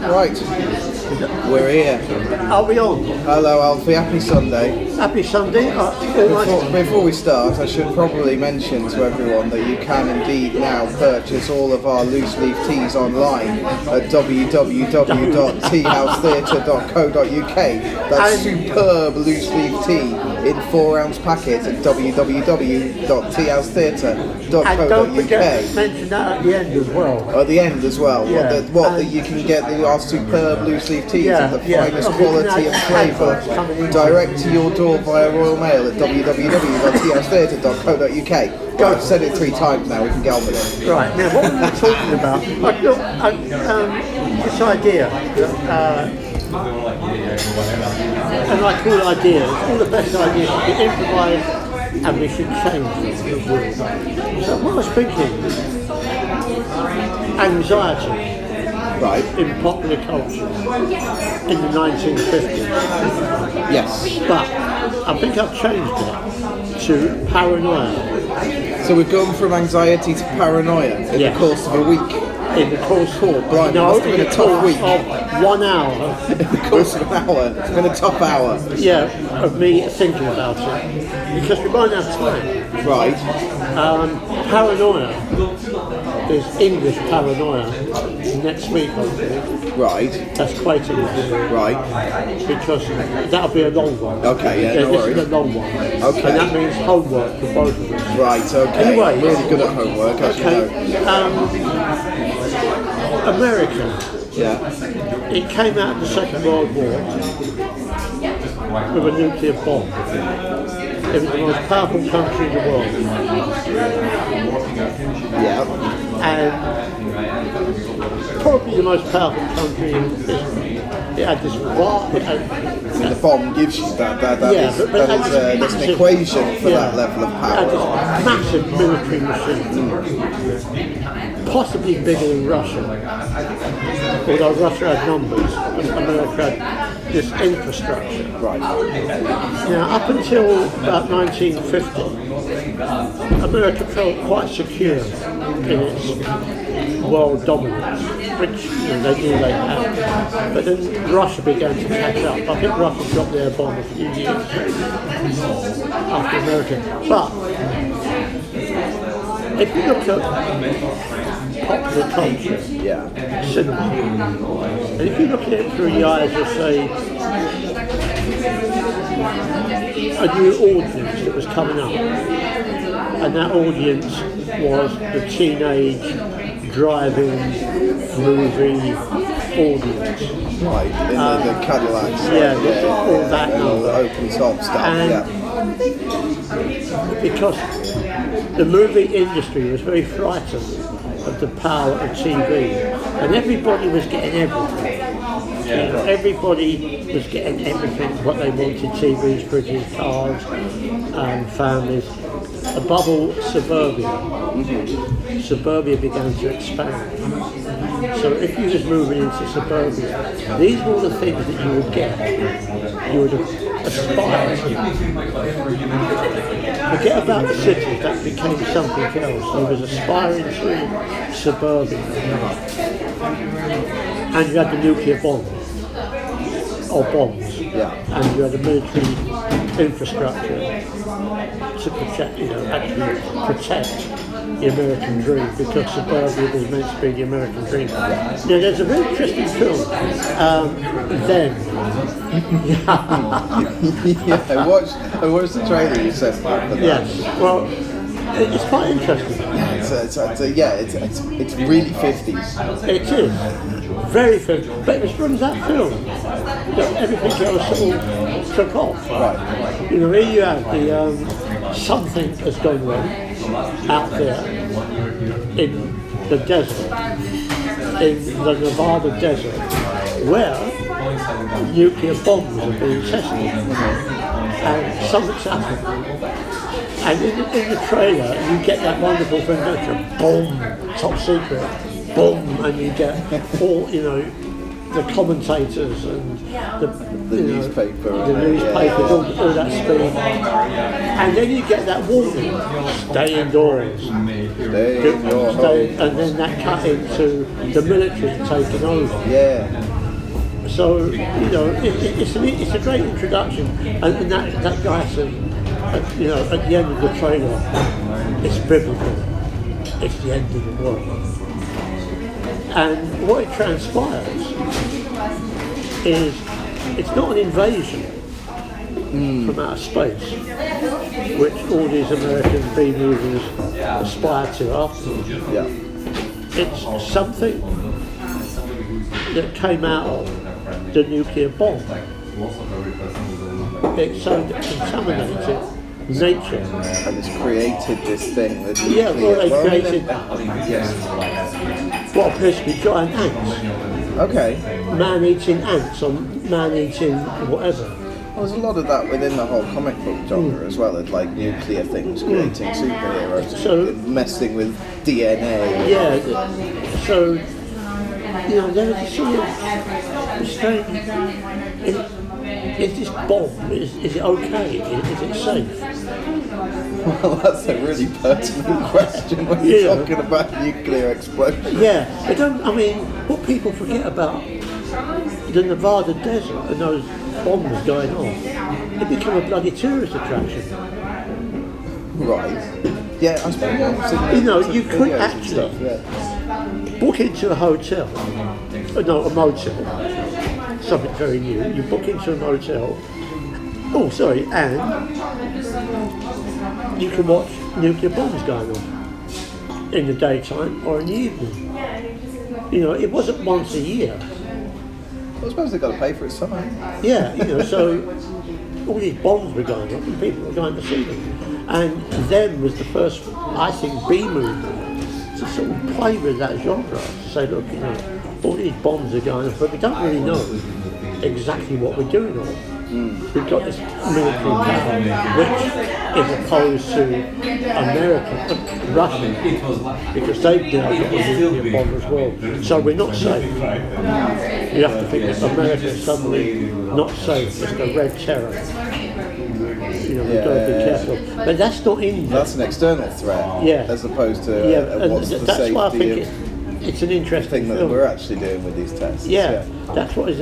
Right, we're here. Are we on? Hello Alfie, happy Sunday. Happy Sunday. Before we start, I should probably mention to everyone that you can indeed now purchase all of our loose leaf teas online at www.teahousetheatre.co.uk. That's superb loose leaf tea in 4-ounce packet at www.teahousetheatre.co.uk. And don't forget to mention that at the end as well. At the end as well. Yeah. That you can get our superb loose leaf teas of the finest quality and flavour direct to your door via Royal Mail at www.teahousetheatre.co.uk. Well, I've said it 3 times now, we can get on with it. Right, now what we're talking about, this idea, and I call ideas, all the best ideas should be improvised and we should change the world. So what I was thinking, anxiety. Right. In popular culture in the 1950s. Yes. But I think I've changed it to paranoia. So we've gone from anxiety to paranoia in the course of a week. In the course of Brian, no, must have been a tough week. Of 1 hour. In the course of an hour. It's been a tough hour. Yeah, of me thinking about it. Because we won't have time. Right. Paranoia. There's English paranoia next week, I think. Right. That's quite English. Right. Because that'll be a long one. Okay, no this worries. is a long one. Okay. And that means homework for both of us. Right, okay. Anyway. Really good at homework, as you know. America. Yeah. It came out of the Second World War with a nuclear bomb. It was the most powerful country in the world. Yeah. And probably the most powerful country in history. It had this the bomb gives you that is an equation for that level of It had power. this massive military machine. Possibly bigger than Russia. Although Russia had numbers, and America had this infrastructure. Right. Now, up until about 1950, America felt quite secure in its world dominance, which they knew they had. But then Russia began to catch up. I think Russia dropped their bomb a few years after America. But if you look at popular culture, cinema, and if you look at it through the eyes of, say, a new audience that was coming up, and that audience was the teenage driving movie audience. Right, in the Cadillacs. All that all the open top stuff. And because the movie industry was very frightened of the power of TV, and everybody was getting everything. Everybody was getting everything, what they wanted: TVs, fridges, cars, families. Above all, suburbia. Suburbia began to expand. So if you was moving into suburbia, these were all the things that you would get. You would aspire to. Forget about the cities, that became something else. You was aspiring to suburbia. And you had the nuclear bomb. Or bombs. And you had a military infrastructure to protect, actually protect the American dream, because suburbia was meant to be the American dream. Now, there's a very interesting film, Then. I watched the trailer you sent me for that. Yes, well, it's quite interesting. It's really 50s. It is. Very 50s. But it was from that film that everything else sort of took off. Right. Here you have the something has gone wrong out there in the desert, in the Nevada desert, where nuclear bombs are being tested, and something's happened. And in the trailer, you get that wonderful thing, don't you? Boom, top secret, boom, and you get all, the commentators and The newspaper, the newspapers, all that speed, and then you get that warning: stay indoors. Stay in your home. And then that cut into the military taking over. Yeah. So it's a great introduction, and that guy said, at the end of the trailer, it's biblical. It's the end of the world. And what it transpires is it's not an invasion from outer space, which all these American B movies aspire to after. Yeah. It's something that came out of the nuclear bomb. It so contaminated nature. And it's created this thing that They created what appears to be giant ants. Okay. Man-eating ants or man-eating whatever. Well, there's a lot of that within the whole comic book genre as well, of like nuclear things creating superheroes, So- messing with DNA. Yeah, so, there was a sort of strange, is this bomb, is it okay, is it safe? Well, that's a really pertinent question when you're talking about nuclear explosion. Yeah, what people forget about the Nevada desert and those bombs going off, it became a bloody tourist attraction. Right. Yeah, I suppose. You could actually book into a hotel, a motel, something very new. You book into a motel, and you can watch nuclear bombs going off in the daytime or in the evening. It wasn't once a year. I suppose they've got to pay for it somehow. Yeah, so all these bombs were going off and people were going to see them. And then was the first, I think, B movie to sort of play with that genre, to say, look, all these bombs are going off, but we don't really know exactly what we're doing on. We've got this military power, which is opposed to America, Russia, because they've now got a nuclear bomb as well. So we're not safe. You have to think that America is suddenly not safe, it's the red terror. We've got to be careful. But that's not in there. That's an external threat, as opposed to what's the that's why I safety think it's an interesting thing that film. we're actually doing with these tests. Yeah, that's what is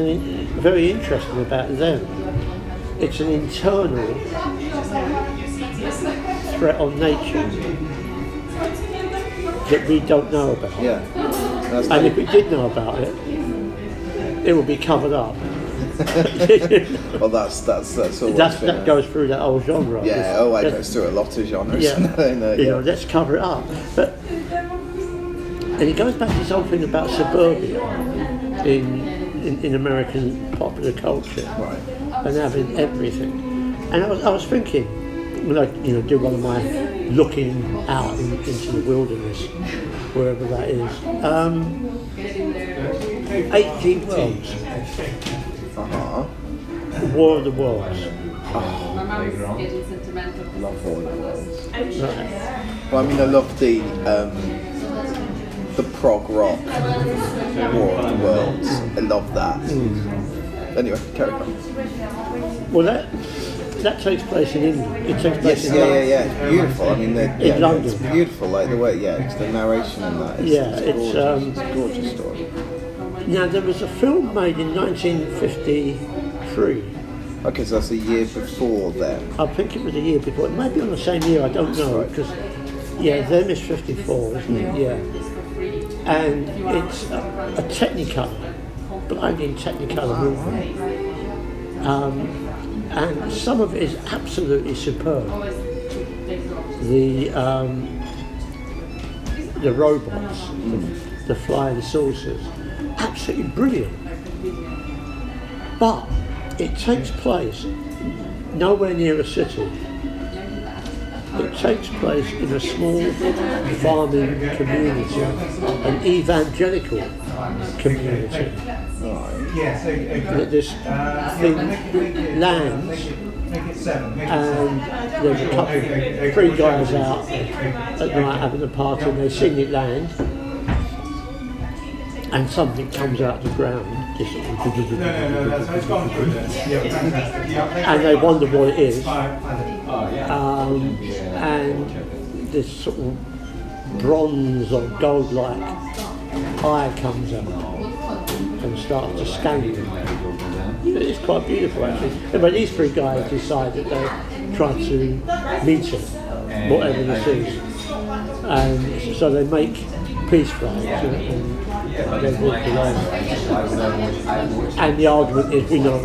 very interesting about them. It's an internal threat on nature that we don't know about. Yeah. And if we did know about it, it would be covered up. Well, that goes through that whole genre. Yeah, it goes through a lot of genres. Yeah, let's cover it up. And it goes back to this whole thing about suburbia in American popular culture, Right. and having everything. And I was thinking, when I do one of my looking out into the wilderness, wherever that is. H.G. Wells. War of the Worlds. Love War of the Worlds. Right. Well, I love the prog rock War of the Worlds. I love that. Anyway, carry on. Well, that takes place in England. It takes place in London. It's beautiful. In London. It's beautiful, like the way, it's the narration in that. It's a gorgeous story. Now, there was a film made in 1953. Okay, so that's a year before then. I think it was a year before. It might be on the same year, I don't know. Right. Because, them is 54, isn't it? Yeah. And it's a Technicolor, blinding Technicolor movie. And some of it is absolutely superb. The robots, the flying saucers, absolutely brilliant. But it takes place nowhere near a city. It takes place in a small farming community, an evangelical community. That this thing lands, and there's a couple, 3 guys out at night having a party, and they sing it land, and something comes out of the ground, and they wonder what it is, and this sort of bronze or gold-like eye comes out and starts to scan them. It's quite beautiful actually. Anyway, these three guys decide that they try to meet it, whatever this is, and so they make peace flags and they walk along. And the argument is, we know,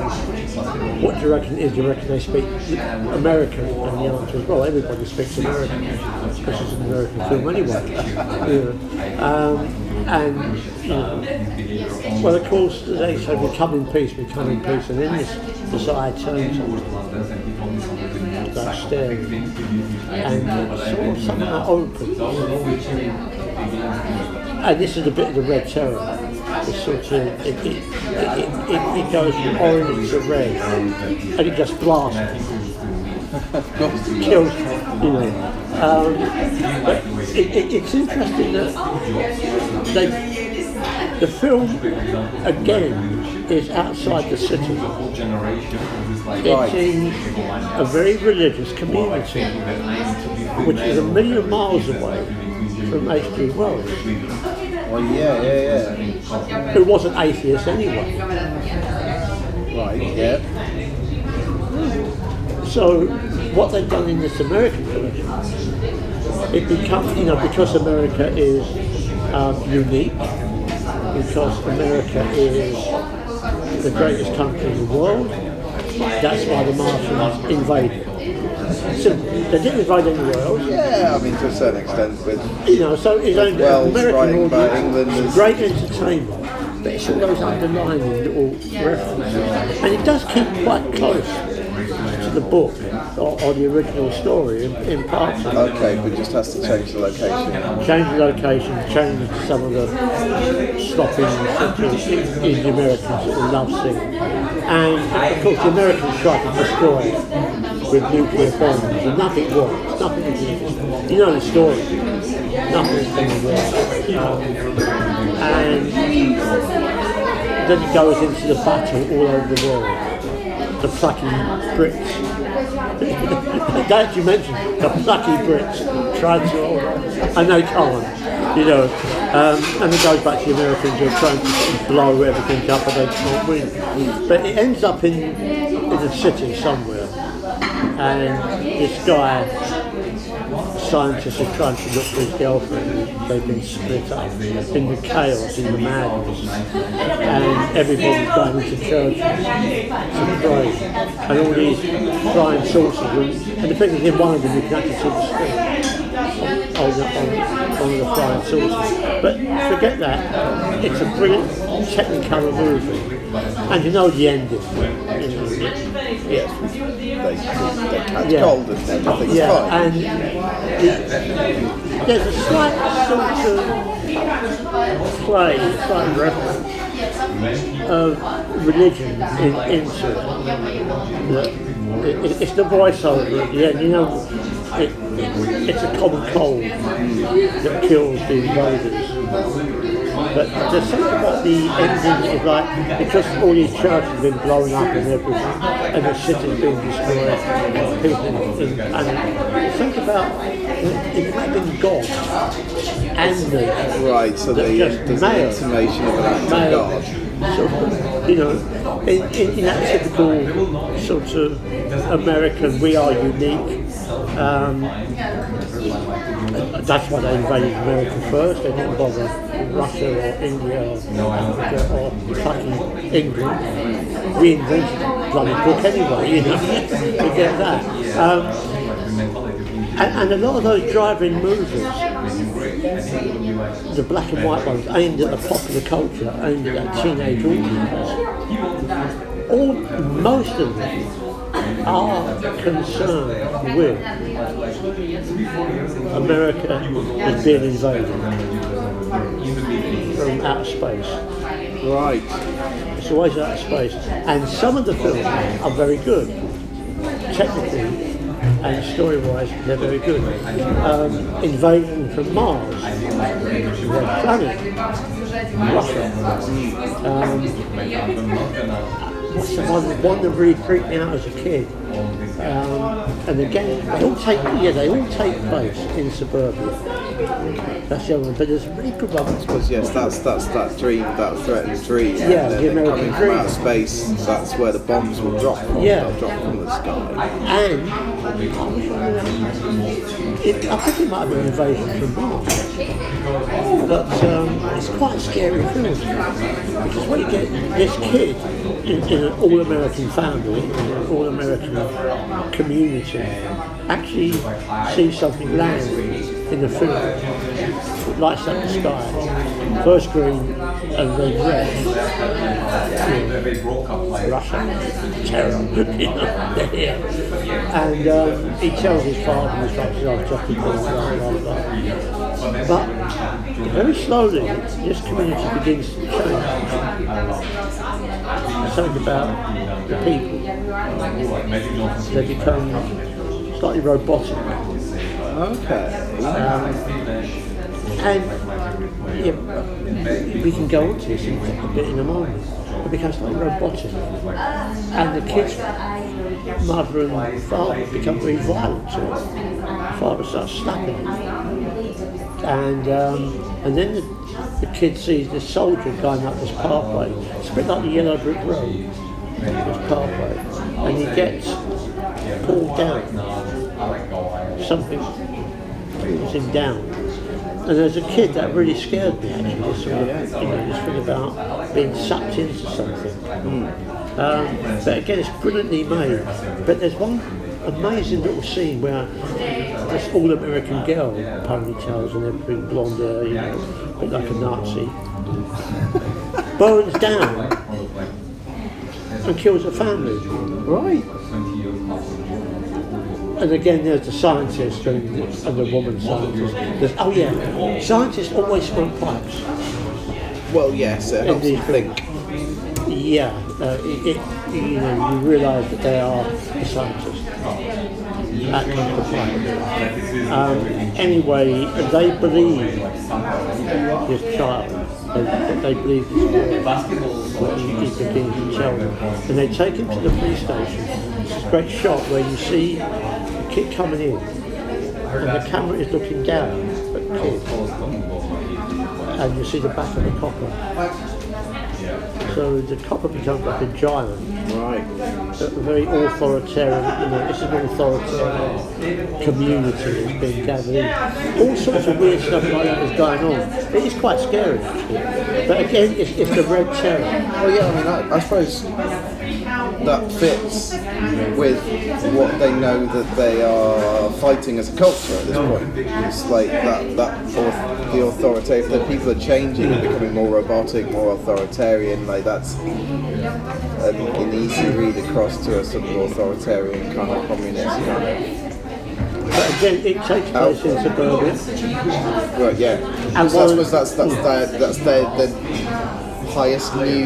what do you reckon it is? Do you reckon they speak American? And the answer is, well, everybody speaks American. This is an American film anyway. And, well, of course, they say, we come in peace, and then this eye turns on them. They're staring. And sort of somehow opens. And this is a bit of the Red Terror. It's sort of, it goes from orange to red, and it just blasts. Kills, you know. But it's interesting that the film again is outside the city. It's in a very religious community, which is 1 million miles away from H.G. Wells. Well, yeah. Who wasn't atheist anyway. Right, yeah. So what they've done in this American version, it becomes, because America is unique, because America is the greatest country in the world, that's why the Martians invaded. Simple. They didn't invade anywhere else. Yeah, I mean, to a certain extent, with so it's only Wells American writing about audience, England as great entertainment, but it's all those underlying little references, and it does keep quite close to the book or the original story in parts of it. okay, but just has to change the location. Change the location, change some of the stopping in the Americans that we love seeing. And of course the Americans tried to destroy it with nuclear bombs and nothing works, nothing is used. You know the story, nothing's going to work. And then it goes into the battle all over the world. The plucky Brits. Don't you mention the plucky Brits trying to, and they can't, and it goes back to the Americans who are trying to blow everything up and they can't win. But it ends up in a city somewhere, and this guy, scientist, is trying to look for his girlfriend. They've been split up in the chaos, in the madness, and everybody's going into churches to pray, and all these flying saucers. And the thing is, in one of them you can actually see the screen on the flying saucers. But forget that, it's a brilliant Technicolor movie, and you know the ending. Yes, they catch cold and everything's fine. And there's a slight sort of slight reference of religion into it. It's the voiceover at the end, it's a common cold that kills the invaders. But there's something about the ending is like, because all these churches have been blown up and everything, and the city's been destroyed, and think about having God and right, so there's an intimation of an act of God. So, in that typical sort of American, we are unique. That's why they invaded America first. They didn't bother Russia or India or Africa or fucking England. We invented the bloody book anyway, you get that. And a lot of those drive-in movies, the black and white ones, aimed at the popular culture, aimed at that teenage audience, most of them are concerned with America is being invaded from outer space. Right. It's always outer space. And some of the films are very good, technically, and story-wise, they're very good. Invasion from Mars, Red Planet, Russia. What's the one that really freaked me out as a kid? And again, they all take place in suburbia. That's the other one, but there's a really good one. Because yes, that's that dream, that threatened dream. Yeah, the American coming dream. from outer space, that's where the bombs will drop from. Yeah. They'll drop from the sky. And I think it might have been Invasion from Mars. But it's quite a scary film. Because when you get this kid in an all-American family, in an all-American community, actually sees something land in the film, lights up the sky, first green and then red. Russia, terror, they're here. And he tells his father, and he's like, I've just been blah, blah, blah. But very slowly, this community begins to change. There's something about the people. They become slightly robotic. Okay. And yeah, we can go on to this a bit in a moment. It becomes slightly robotic. And the kid's mother and father become very violent to it. Father starts slapping him. And then the kid sees this soldier going up this pathway. It's a bit like the yellow brick road, this pathway. And he gets pulled down. Something pulls him down. And as a kid, that really scared me actually. This sort of, this thing about being sucked into something. But again, it's brilliantly made. But there's one amazing little scene where this all-American girl, ponytails and everything, blonde hair, a bit like a Nazi, burns down and kills her family. Right. And again, there's the scientist and the woman scientist. Scientists always smoke pipes. Well, yes, it helps you think. Yeah, you realise that they are the scientists. That comes to play. Anyway, they believe this child. They believe this boy. What he begins to tell them. And they take him to the police station. It's a great shot where you see the kid coming in, and the camera is looking down at the kid, and you see the back of the copper. So the copper becomes like a giant. Right. A very authoritarian, it's an authoritarian community that's being gathered in. All sorts of weird stuff like that is going on. It is quite scary actually. But again, it's the red terror. Well, yeah, I mean, I suppose that fits with what they know that they are fighting as a culture at this point. It's like the authoritative, the people are changing and becoming more robotic, more authoritarian, like that's an easy read across to a sort of authoritarian kind of communist kind of. But again, it takes place in suburbia. Right, yeah. And so I suppose that's their highest new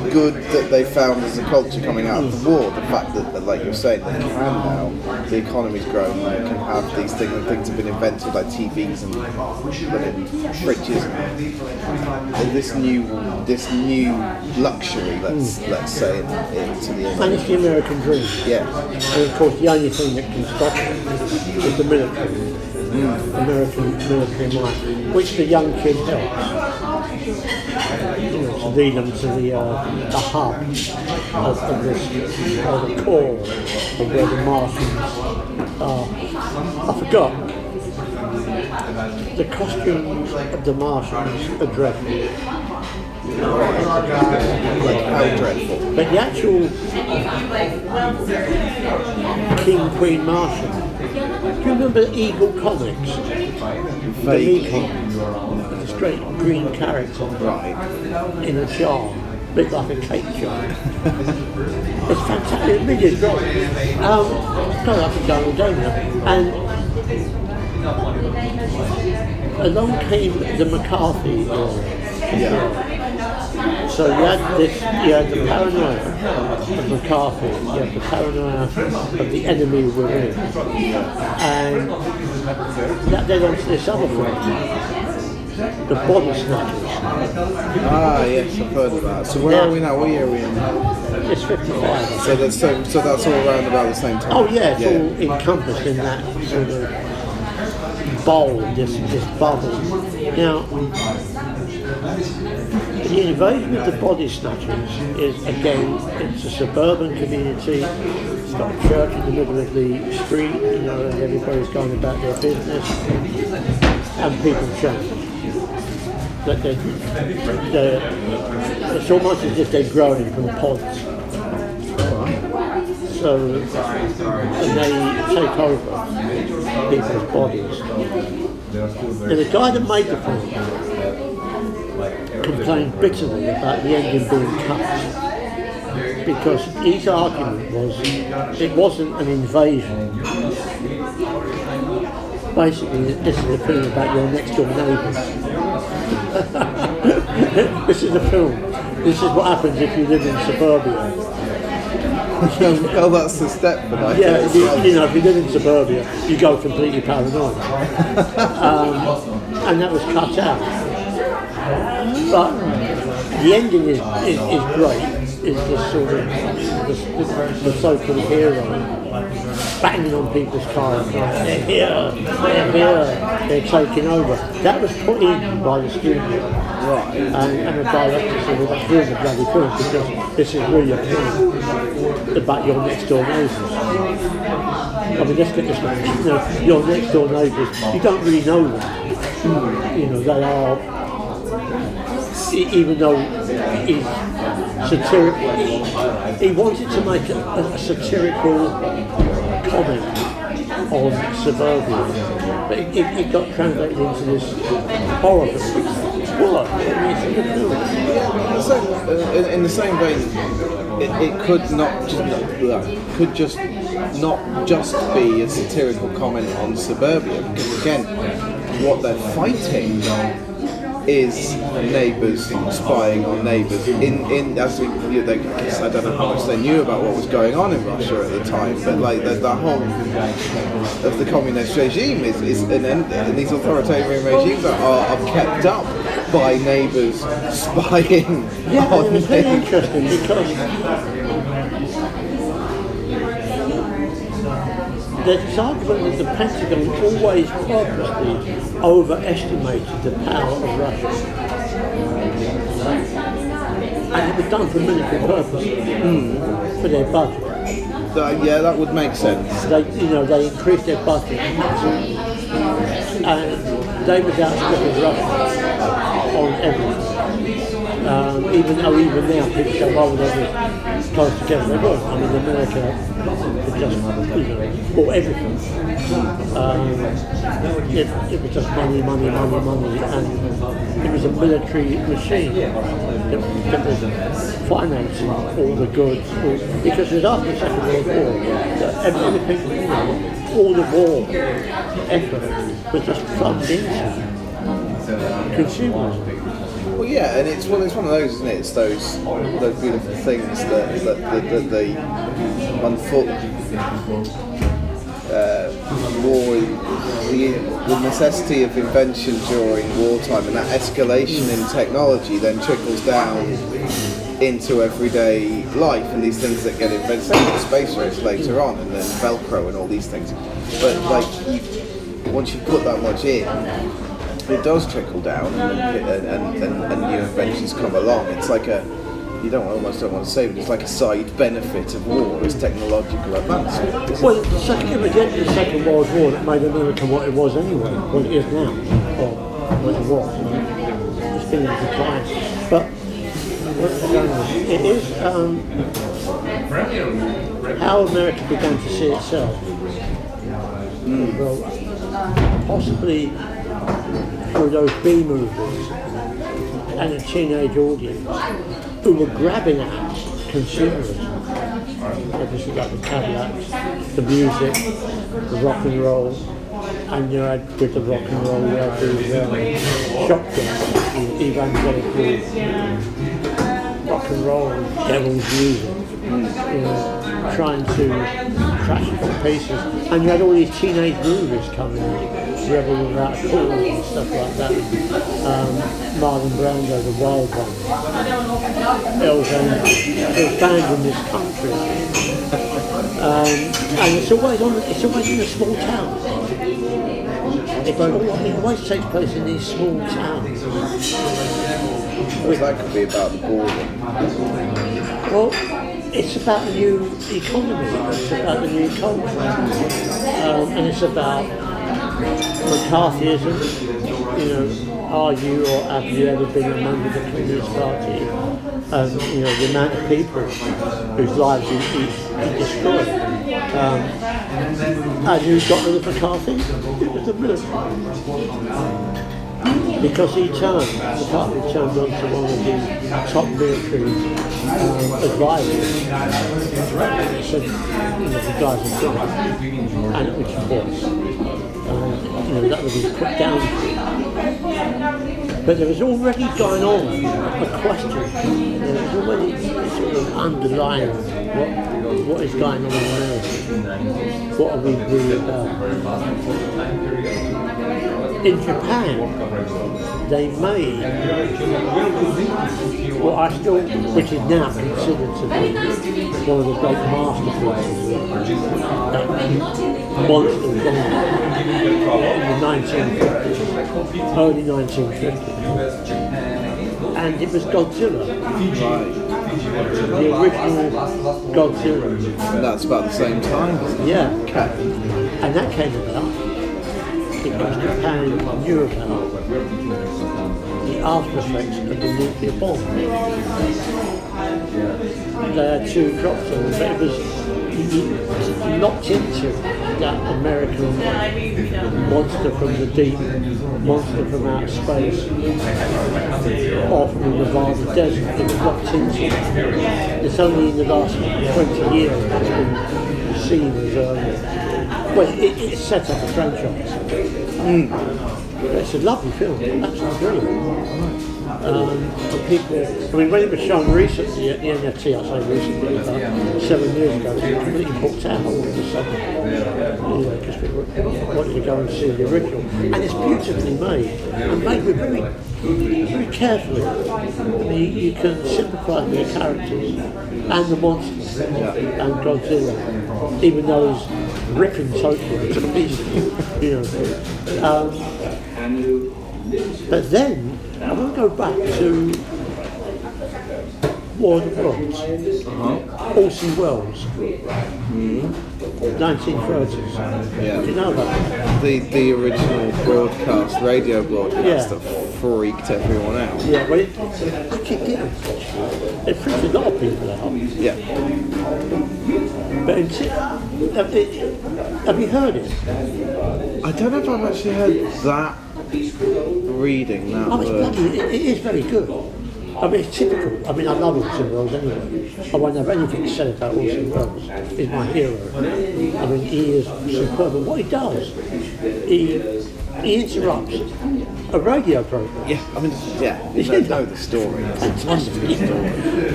good that they found as a culture coming out of the war. The fact that, like you're saying, they can now, the economy's grown, they can have these things, and things have been invented like TVs and fridges and this new luxury, let's say, into the And it's the American dream. Yeah. And of course, the only thing that can stop it is the military. American military might, which the young kid helps. To lead them to the hub of this, or the core of where the Martians are. I forgot. The costumes of the Martians are dreadful. How dreadful. But the actual King Queen Martian, do you remember Eagle Comics? The Eagle. This great green character in a jar, a bit like a cake jar. It's fantastic, it really is great. God, I could go all day now. And along came the McCarthy era. So you had the paranoia of McCarthy, you had the paranoia of the enemy within, and that led on to this other film, the body snatchers. Ah, yes, I've heard of that. So where are we now? What year are we in? It's 55. So that's all around about the same time. Oh yeah, it's all encompassed in that sort of bowl, this bubble. Now, the invasion of the body snatchers is, again, it's a suburban community. It's got a church in the middle of the street, and everybody's going about their business, and people change. It's almost as if they're growing from pods. So, and they take over people's bodies. And the guy that made the film complained bitterly about the ending being cut, because his argument was it wasn't an invasion. Basically, this is a film about your next door neighbours. This is a film. This is what happens if you live in suburbia. Well, that's the step for that. Yeah, if you live in suburbia, you go completely paranoid. And that was cut out. But the ending is great. It's the sort of the so-called hero banging on people's cars, they're here, they're taking over. That was put in by the studio. Right. And the director said, well, that's really a bloody film, because this is really a film about your next door neighbours. I mean, let's get this right. Your next door neighbours, you don't really know them. They are, even though he's satirical, he wanted to make a satirical comment on suburbia, but it got translated into this horror film. What? So, in the same vein, it could just not just be a satirical comment on suburbia, because again, what they're fighting is neighbours spying on neighbours. I don't know how much they knew about what was going on in Russia at the time, but like the whole of the communist regime is and these authoritarian regimes are kept up by neighbours spying on it's very interesting because there's this argument that the Pentagon always purposely overestimated the power of Russia. And it was done for military purposes, for their budget. That would make sense. They increased their budget, and they was outstripping Russia on everything. Even now people say, well, they were close together. They weren't. I mean, America had just bought everything. It was just money, and it was a military machine that was financing all the goods. Because it was after the Second World War that everything, all the war effort was just plugged into consumers. Well, yeah, and it's one of those, isn't it? It's those beautiful things that they unfold. War, the necessity of invention during wartime, and that escalation in technology then trickles down into everyday life, and these things that get invented, same with space race later on, and then Velcro and all these things. But once you put that much in, it does trickle down, and new inventions come along. It's like almost don't want to say, but it's like a side benefit of war, is technological advancement. Well, it was the Second World War that made America what it was anyway, what it is now, or what it was. It's been in decline. But it is how America began to see itself. Well, possibly through those B movies and a teenage audience who were grabbing at consumerism. Obviously, like the Cadillacs, the music, the rock and roll, and with the rock and roll, the shotgun, the evangelical and roll, devil's music, trying to crash it to pieces. And you had all these teenage movies coming in, Rebel Without a Cause and stuff like that. Marlon Brando, The Wild One. It was banned in this country. And it's always in a small town. It always takes place in these small towns. Well, that could be about the border. Well, it's about the new economy, it's about the new culture, and it's about McCarthyism. Are you or have you ever been a member of the Communist Party? The amount of people whose lives he destroyed. And who got rid of McCarthy? It was the military. Because McCarthy turned on to one of the top military advisors. He said, the guys are good, and which he was. That was his put down. But there was already going on a question. There was already sort of underlying what is going on in America. What are we really about? In Japan, they made which is now considered to be one of the great masterpieces of monster genre in the 1950s, early 1950s. And it was Godzilla. The original Godzilla. And that's about the same time, isn't it? Yeah. Okay. And that came about because Japan knew about the after effects of the nuclear bomb. They had two drops on them, but it was locked into that American monster from the deep, monster from outer space, off in the Nevada desert. It was locked into it. It's only in the last 20 years that it's been seen as it set up a franchise. It's a lovely film, absolutely brilliant. For people, when it was shown recently at the NFT, I say recently, about 7 years ago, it was completely booked out all of a sudden. Because people wanted to go and see the original. And it's beautifully made, and made with very carefully. You can sympathise with the characters and the monsters and Godzilla, even though he's ripping Tokyo to pieces. But then I want to go back to War of the Worlds, Orson Welles, 1930s. Yeah. Do you know about that? The original radio broadcast that freaked everyone out. Yeah, well, it did. It freaked a lot of people out. Yeah. But have you heard it? I don't know if I've actually heard that reading. It is very good. I mean, it's typical. I mean, I love Orson Welles anyway. I won't have anything to say about Orson Welles. He's my hero. I mean, he is superb. And what he does, he interrupts a radio program. Yeah, I mean, you know the story. It's a wonderful story.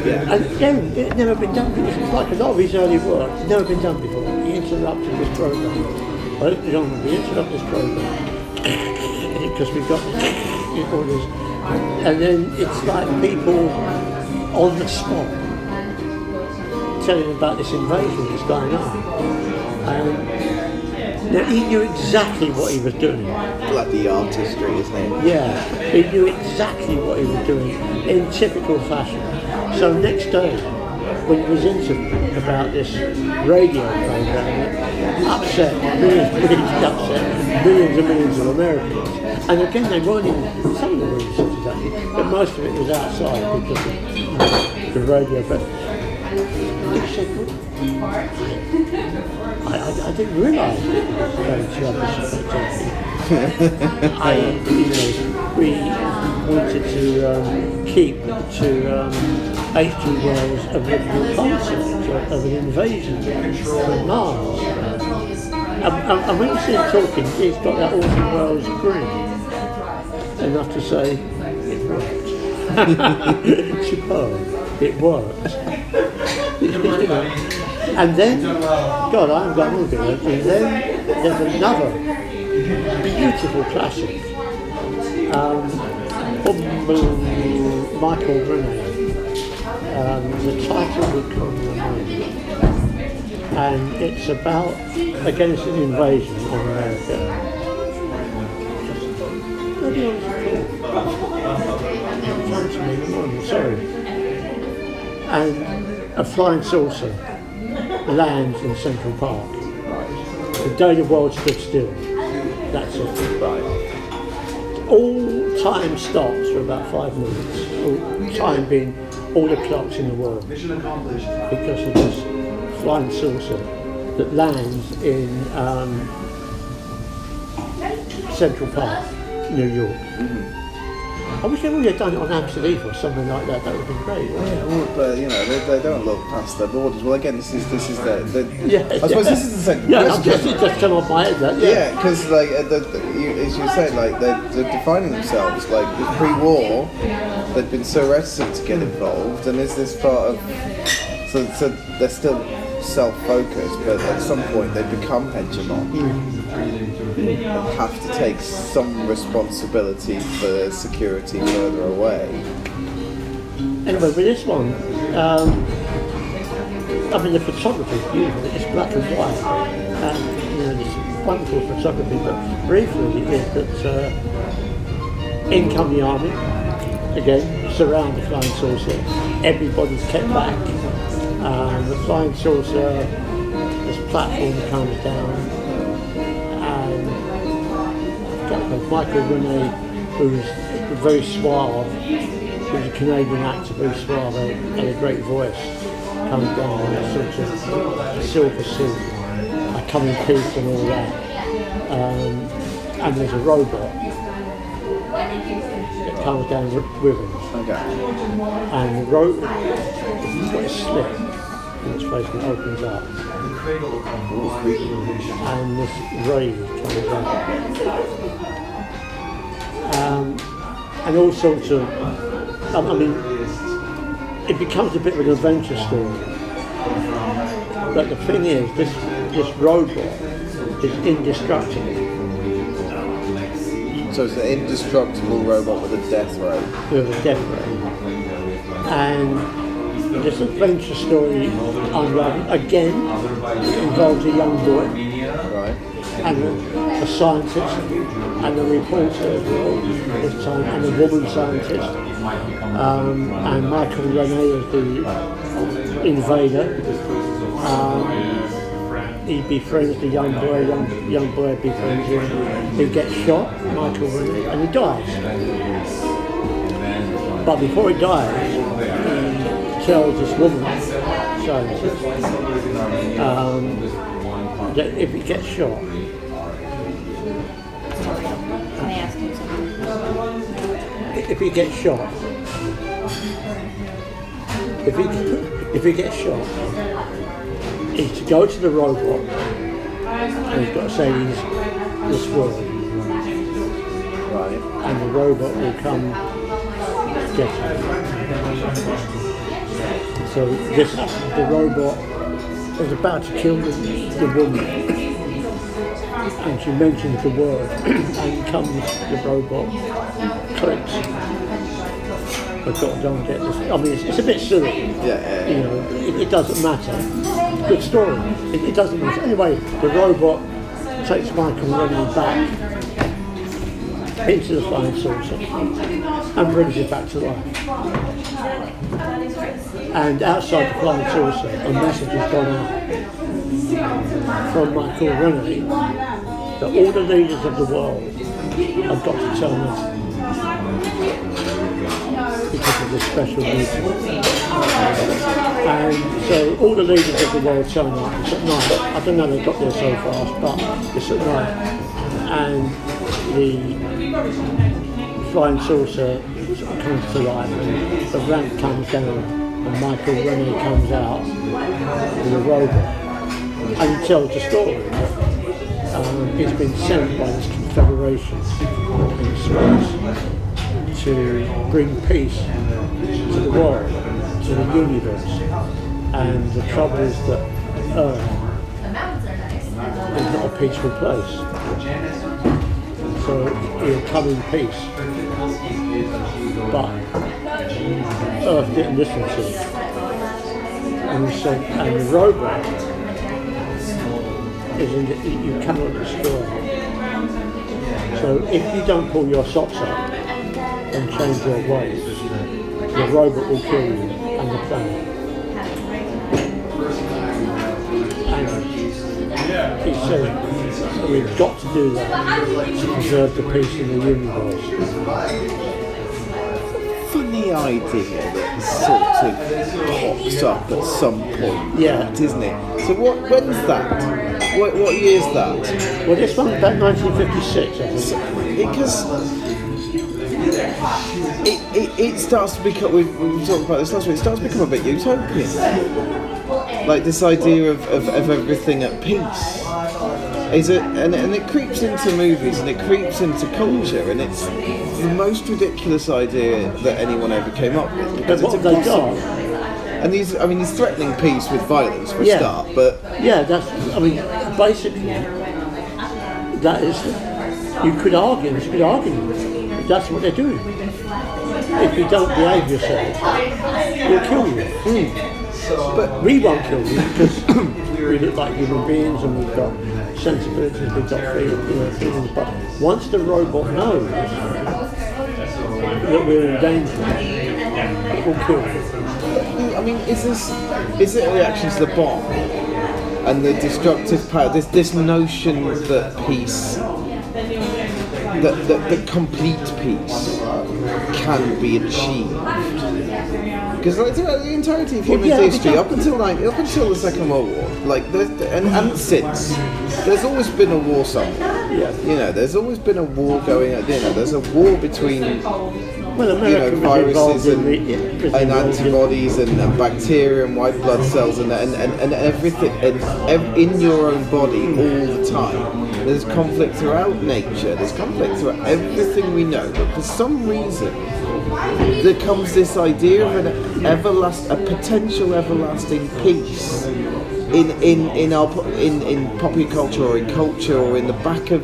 Yeah. And then it's never been done before. It's like a lot of his early work, it's never been done before. He interrupted this program. I hope you don't want to interrupt this program. Because we've got all this. And then it's like people on the spot telling about this invasion that's going on. Now he knew exactly what he was doing. Like the artistry, isn't it? Yeah, he knew exactly what he was doing in typical fashion. So next day, when he was interviewed about this radio program, upset millions and millions of Americans. And again, they weren't even, some of them were in Cincinnati, but most of it was outside because of the radio. But he said, I didn't realise it was going to have this effect on me. We wanted to keep to H.G. Wells' original concept of an invasion from Mars. And when you see him talking, he's got that Orson Welles grin. Enough to say, it worked. Superb. it worked. You know. And then, God, I haven't got all of it. And then there's another beautiful classic from Michael Renee. The title would come to mind. And it's about, again, it's an invasion on America. Bloody hell, sorry. And a flying saucer lands in Central Park. The day the world stood still. That's it. Right. All time stops for about 5 minutes. All time being all the clocks in the world. Because of this flying saucer that lands in Central Park, New York. Mm-hmm. I wish they would have done it on Amsterdam or something like that. That would have been great. Yeah, well, but you know, they don't look past their borders. Well, again, this is the yeah, I suppose this is the second question. Yeah, it just come off my head. That, yeah, because like as you said, like they're defining themselves. Like pre-war, they'd been so reticent to get involved, and is this part of so they're still self-focused, but at some point they become hegemon. And have to take some responsibility for security further away. Anyway, with this one, I mean the photography is beautiful. It's black and white, and you know, it's wonderful photography. But briefly, is that in come the army again, surround the flying saucer. Everybody's kept back. The flying saucer, this platform comes down. Michael Renee, who's very suave, who's a Canadian actor, very suave, had a great voice, comes down in a sort of silver suit, I come in peace and all that. And there's a robot that comes down with him. Okay. And the robot, he's got a slit in his face and it opens up. And this rave comes out. And all sorts of, I mean, it becomes a bit of an adventure story. But the thing is, this robot is indestructible. So it's an indestructible robot with a death ray. With a death ray. And this adventure story unravels. Again, it involves a young boy. Right. And a scientist, and a reporter as well, this time, and a woman scientist. And Michael Renee is the invader. He befriends the young boy befriends him. He gets shot, Michael Renee, and he dies. But before he dies, he tells this woman scientist that if he gets shot, if he gets shot, he's to go to the robot and he's got to say this word. Right. And the robot will come get him. So the robot is about to kill the woman. And she mentions the word, and comes the robot, clicks. But God, don't get this. I mean, it's a bit silly. Yeah. You know, it doesn't matter. Good story. It doesn't matter. Anyway, the robot takes Michael Renee back into the flying saucer and brings it back to life. And outside the flying saucer, a message has gone out from Michael Renee that all the leaders of the world have got to turn up because of this special meeting. And so all the leaders of the world turn up. It's at night. I don't know how they got there so fast, but it's at night. And the flying saucer sort of comes to life, and the ramp comes down, and Michael Renee comes out with a robot. And he tells the story. He's been sent by this confederation in space to bring peace to the world, to the universe. And the trouble is that Earth is not a peaceful place. So he'll come in peace. But Earth didn't listen to him. And he said, and the robot is you cannot destroy. So if you don't pull your socks up and change your ways, the robot will kill you and the planet. And he said, we've got to do that to preserve the peace in the universe. Funny idea that sort of pops up at some point, Yeah. isn't it? So when's that? What year's that? Well, this one's about 1956, I think. Because it starts to become, we've talked about this last week, it starts to become a bit utopian. Like this idea of everything at peace. And it creeps into movies and it creeps into culture, and it's the most ridiculous idea that anyone ever came up with. Because But it's what have they impossible. got? And he's threatening peace with violence for a Yeah. start, but Yeah, basically, that is, you could argue, that's what they're doing. If you don't behave yourself, we'll kill you. But we won't kill you because we look like human beings and we've got sensibilities, we've got feelings. But once the robot knows that we're in danger, it will kill you. I mean, is it a reaction to the bomb and the destructive power? This notion that peace, that complete peace, can be achieved. Because like throughout the entirety of human history, up until the Second World War, like and since, there's always been a war somewhere. Yeah. You know, there's always been a war going on. You know, there's a war between viruses and antibodies and bacteria and white blood cells and everything in your own body all the time. There's conflict throughout nature. There's conflict throughout everything we know. But for some reason, there comes this idea of a potential everlasting peace in popular culture or in culture or in the back of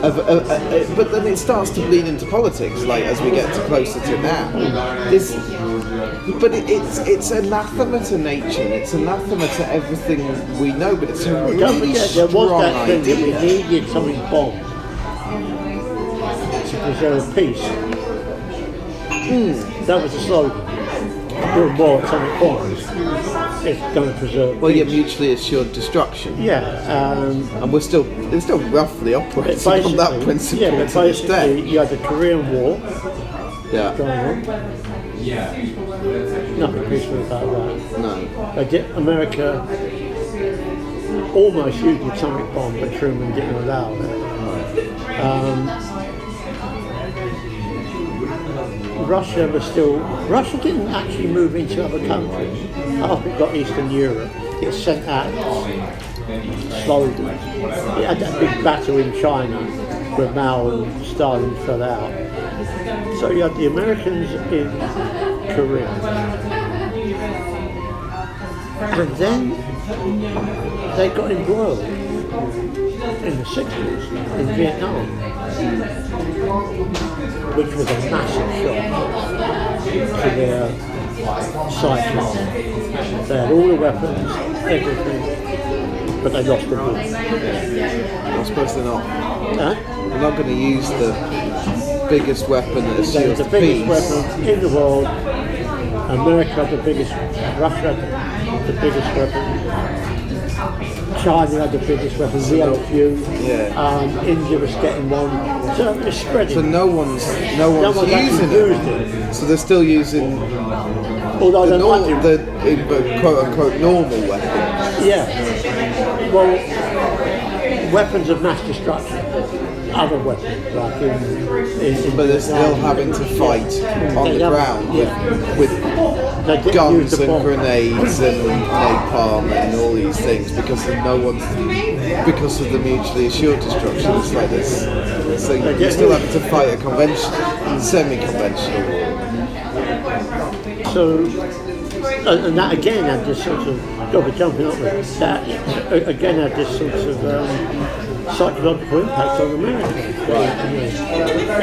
but then it starts to bleed into politics, like as we get closer to now. It's anathema to nature. It's anathema to everything we know. But it's a really there was strong that thing that we idea. needed something bomb to preserve peace. That was the slogan. Build more atomic bombs. It's going to preserve Well, peace. yeah, mutually assured destruction. Yeah, And we're still roughly operating on that principle Yeah, but to this day. basically you had the Korean War Yeah. going on. Nothing peaceful about that. No. America almost used the atomic bomb, but Truman didn't allow it. Russia didn't actually move into other countries. After it got Eastern Europe, it sent out slogans. It had that big battle in China where Mao and Stalin fell out. So you had the Americans in Korea. And then they got embroiled in the 60s in Vietnam, which was a massive shock to their psyche. They had all the weapons, everything, but they lost the war. I suppose they're not. Huh? They're not going to use the biggest weapon that They assures were the the biggest peace. weapon in the world. America had the biggest, Russia had the biggest weapon. China had the biggest weapon, we had a few. Yeah. India was getting one. So it's spreading. So no one's actually using used it. So they're still using Although the they might do. quote unquote normal weapon. Yeah. Well, weapons of mass destruction. Other weapons, like in But they're still having to fight on the ground with They didn't use guns the and bomb. grenades and napalm and all these things because of the mutually assured destruction. It's like this. So you're still having to fight a semi-conventional war. So And that again had this sort of, God, we're jumping up there, that again had this sort of psychological impact on America.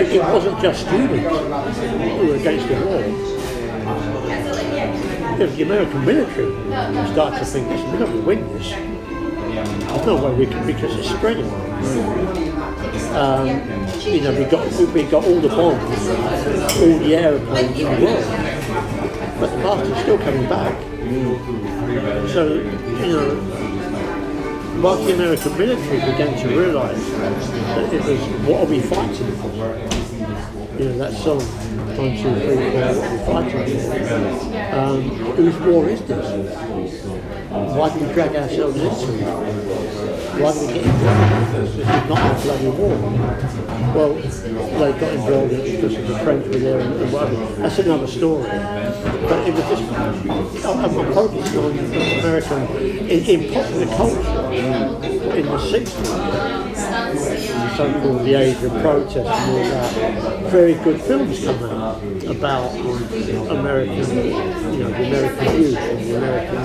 It wasn't just students who were against the war. If the American military started to think, listen, we're not going to win this. There's no way we can, because it's spreading. We got all the bombs, all the aeroplanes in the world, but the bastards still coming back. So, once the American military began to realise that it was, what are we fighting for? That song, 1, 2, 3, 4, what are we fighting for? Whose war is this? Why do we drag ourselves into it? Why do we get involved in this? This is not a bloody war. Well, they got involved in it because the French were there and whatever. That's another story. But it was just, I'm focused on American, in popular culture, in the 60s, so-called the age of protest and all that, very good films come out about American, the American youth and the American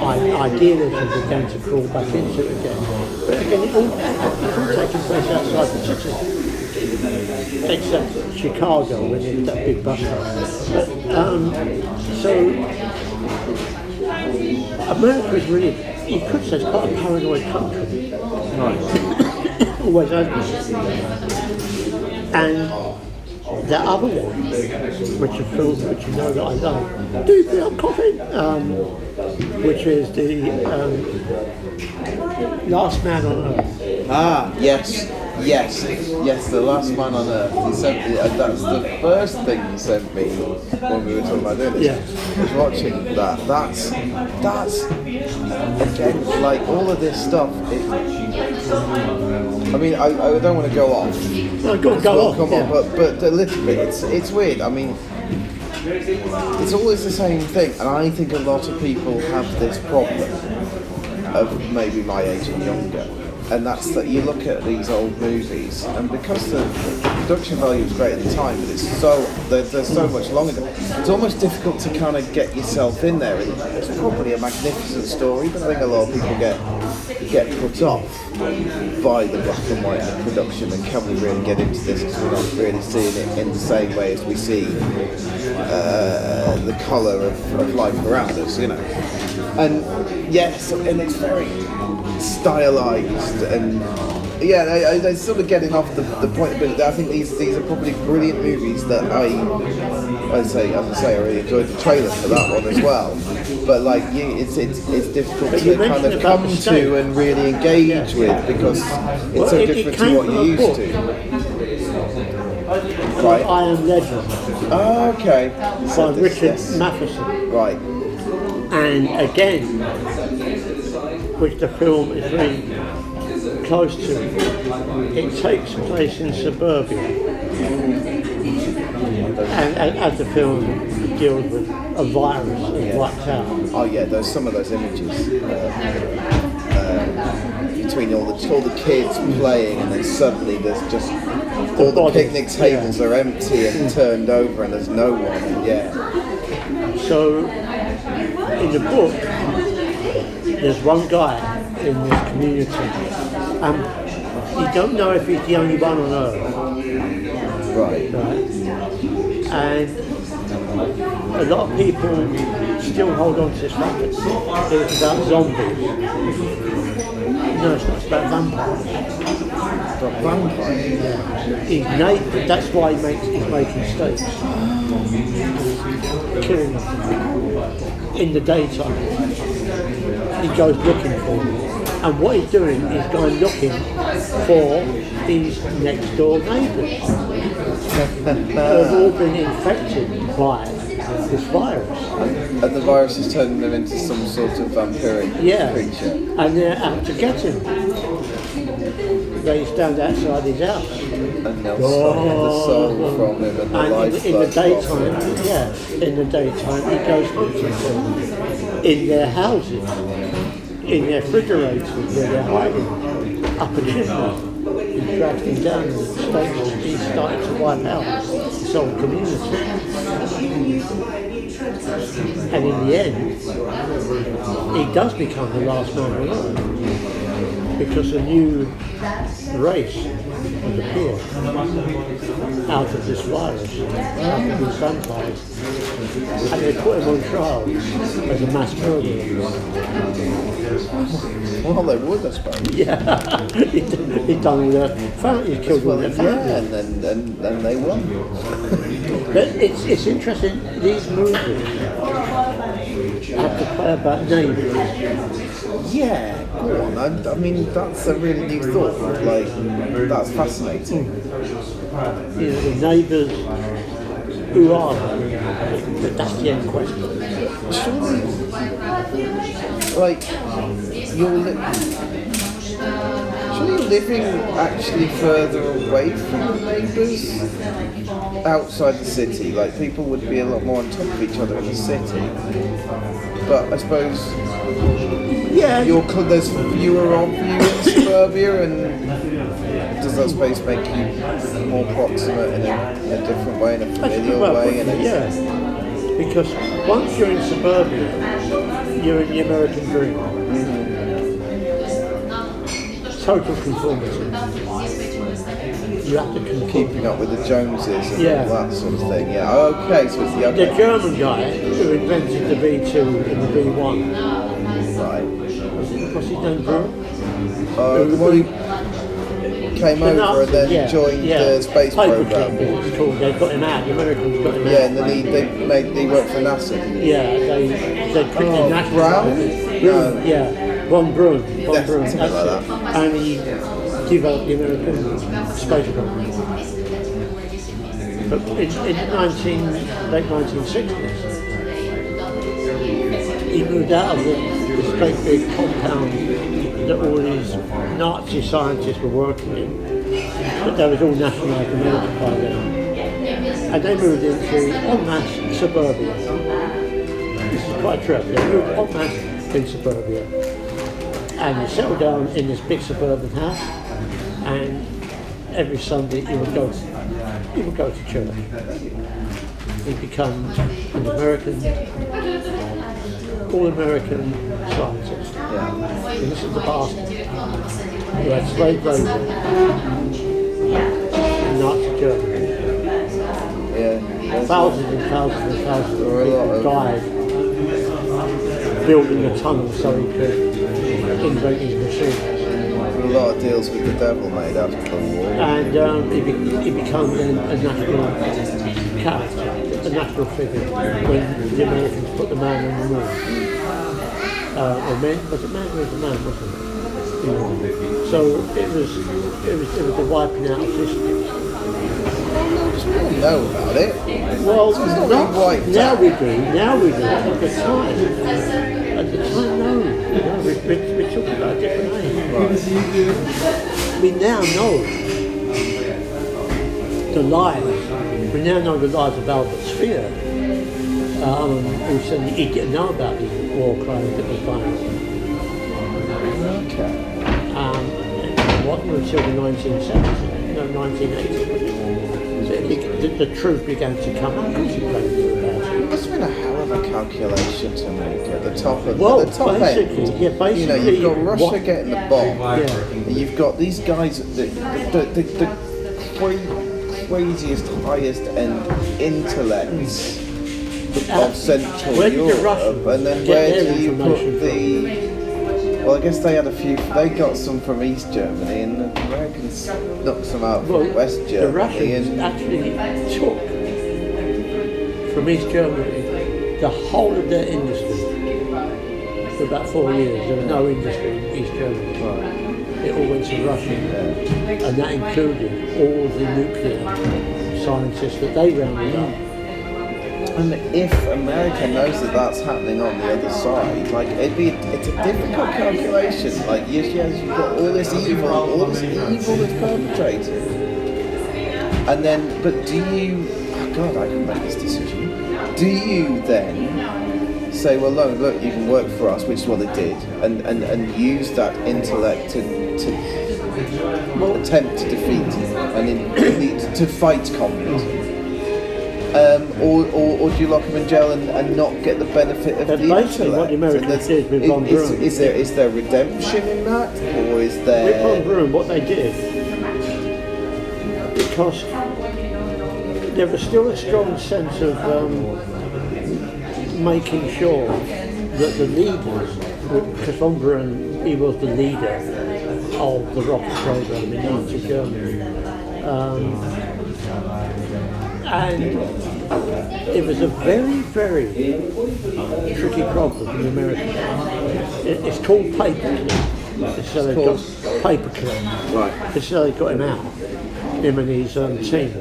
idealism began to crawl back into it again. But again, it's all taking place outside the city, except Chicago when there was that big bus stop. So America is really, you could say, it's quite a paranoid country. Right. Always has been. And the other one, which are films which you know that I love, Do You Feel Like Coffee? Which is the Last Man on Earth. Ah, yes, The Last Man on Earth. You sent me, that's the first thing you sent me when we were talking about doing this. Yeah. Was watching that. That's again, like all of this stuff. I mean, I don't want to go off. No, go off. Come on, but a little bit. It's weird. I mean, it's always the same thing, and I think a lot of people have this problem of maybe my age and younger, and that's that you look at these old movies, and because the production value was great at the time, but there's so much longer. It's almost difficult to kind of get yourself in there. It's probably a magnificent story, but I think a lot of people get put off by the black and white and the production, and can we really get into this because we're not really seeing it in the same way as we see the colour of life around us, And yes, and it's very stylised, and they're sort of getting off the point a bit. I think these are probably brilliant movies that as I say, I really enjoyed the trailer for that one as well. But like, it's difficult to kind of come to and really engage with because it's so different to what you're used to. Right. I Am Legend. Oh, okay. By Richard Matheson. Right. And again, which the film is really close to, it takes place in suburbia. And as the film deals with a virus that wipes out. Oh yeah, there's some of those images between all the kids playing, and then suddenly there's just all the picnic tables are empty and turned over, and there's no one. Yeah. So in the book, there's one guy in this community, and you don't know if he's the only one on Earth. Right. And a lot of people still hold on to this fact that it's about zombies. No, it's not. It's about vampires. But vampires? Yeah. He's naked. That's why he's making mistakes. Killing them in the daytime. He goes looking for them. And what he's doing is going looking for his next door neighbours who have all been infected by this virus. And the virus is turning them into some sort of vampiric creature. And they're out to get him. They stand outside his house. And they'll suck the soul from him and the life in the daytime, in the daytime he goes hunting for them in their houses, in their refrigerators where they're hiding, up a chimney. He drags them down and he's starting to wipe out his whole community. And in the end, he does become the last man alive because a new race has appeared out of this virus, out of these vampires, and they put him on trial as a mass murderer. Well, they would, I suppose. Yeah, he'd done all their family, he'd killed all their family. Yeah, and then they won. But it's interesting, these movies have to play about neighbours. Yeah, go on. I mean, that's a really new thought. Like, that's fascinating. You know, the neighbours, who are they? But that's the end question. Surely, like, surely you're living actually further away from the neighbours outside the city. Like, people would be a lot more on top of each other in the city. But I suppose there's fewer of you in suburbia, and does that space make you more proximate in a different way, in a familiar way? Yeah, because once you're in suburbia, you're in the American dream. Total conformity. You have to keeping up with the Joneses and all that sort of thing. Yeah. Okay, so it's the other. The German guy who invented the V2 and the V1. Right. What's his name, bro? The one who came over and then joined the space program. It's called. They got him out. The Americans got him out. Yeah, and then he worked for NASA. Yeah, they picked him national. Brown? No. Yeah, Von Braun. Something like that. And he developed the American space program. But in the late 1960s, he moved out of this great big compound that all these Nazi scientists were working in. But there was all nationalised America by then. And they moved into en masse suburbia. This is quite true. They moved en masse in suburbia. And you settle down in this big suburban house, and every Sunday you would go to church. You become an all-American scientist. Yeah. And this is the bastard who had slave labor in Nazi Germany. Yeah. Thousands and thousands and thousands of people died building a tunnel so he could invent his machines. A lot of deals with the devil made after the war. And he became a national character, a national figure when the Americans put the man on the moon. Was it man? It was a man, wasn't it? So it was the wiping out of history. We all know about it. Well, now we do. At the time, no. We're talking about a different age. We now know the lies. We now know the lies of Albert Speer. Who said he didn't know about the war crimes that was going on. Okay. It wasn't until the 1980s. So the truth began to come out. Because he played about it. It must have been a hell of a calculation to make at the top of well, the top end. Basically, you know, you've got Russia getting the bomb. Yeah. You've got these guys, the craziest, highest end intellects of Central Europe, and then where do you put the? Well, I guess they had a few. They got some from East Germany, and the Americans knocked some out from West Germany. The Russians actually took from East Germany the whole of their industry for about 4 years. There was no industry in East Germany. It all went to Russia, and that included all the nuclear scientists that they rounded up. And if America knows that that's happening on the other side, like it's a difficult calculation. Like yes, you've got all this evil that's perpetrated, and then but do you? Oh God, I can make this decision. Do you then say, well, look, you can work for us, which is what they did, and use that intellect to attempt to defeat and to fight communism? or do you lock him in jail and not get the benefit of That's the basically intellect? what the Americans did with Von Braun. Is there redemption in that, or is With there? Von Braun, what they did, because there was still a strong sense of making sure that the leaders, because Von Braun, he was the leader of the rocket program in Nazi Germany, and it was a very, very tricky problem in America. It's called paperclip. It's how they got paperclip. Right. It's how they got him out. Him and his team.